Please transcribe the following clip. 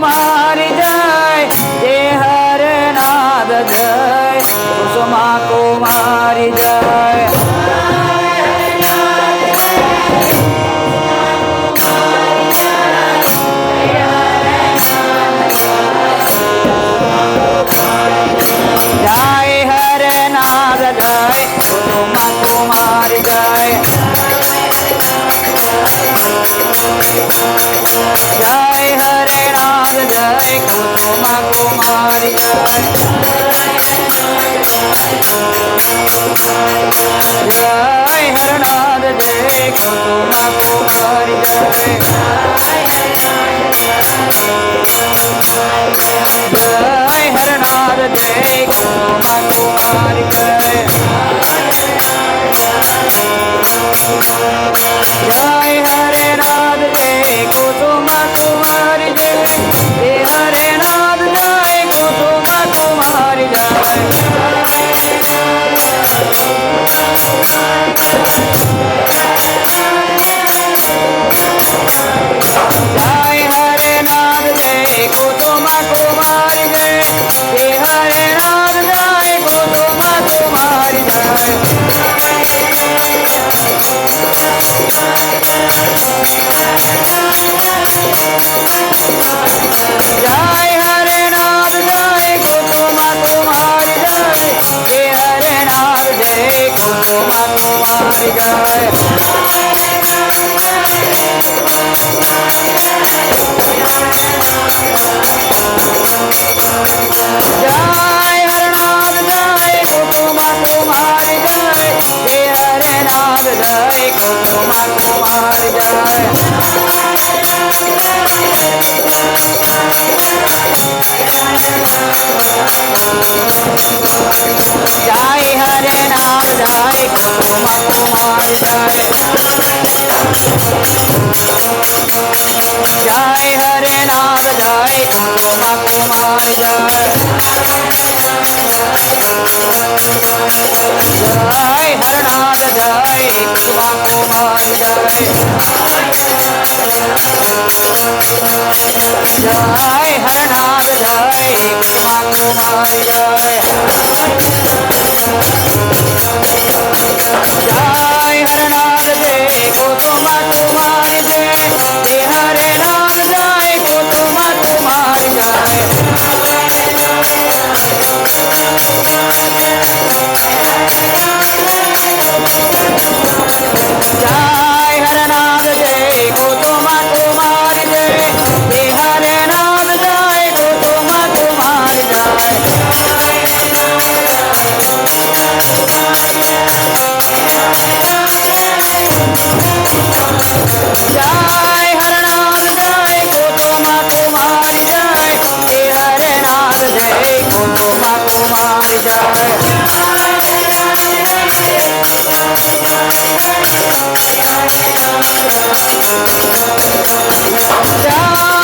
कुमारी जय जय हरे नाद जय कुसुमा कुमारी जय जय हरे नाद जय कुसुमा कुमारी जय जय हरे नाद जय कुसुमा कुमारी जय जय हरनाद जय कुसुमा कुमारी जय जय हरनाद जय कुसुमा कुमारी जय जय हरे नाद जय कुसुमा कुमारी जय जय हरे नाद जय कुसुमा कुमारी जय जय हरे नाद जय कुसुमा कुमारी जय जय हरे नाद जय कुसुमा कुमारी जय जय हरे नाद जय कुसुमा कुमारी जय जय हरे नाद जय कुसुमा कुमारी जय जय हरनाद जय कुसुमा कुमारी जय जय हरे नाद जय कुसुमा कुमारी जय जय हरे नाद जय कुसुमा कुमारी जय जय हरे नाद जय कुसुमा कुमारी जय जय हरनाद जय कुसुमा कुमारी जय जय हरनाद जय कुसुमा कुमारी जय जय हरनाद जय कुसुमा कुमारी जय जय हरे नाद जय कुसुमा कुमारी जय जय हरनाद जय कुसुमा कुमारी जय जय हरे नाद जय कुसुमा कुमारी जय जय हरनाद जय कुसुमा कुमारी जय जय हरे नाद जय कुसुमा कुमारी जय जय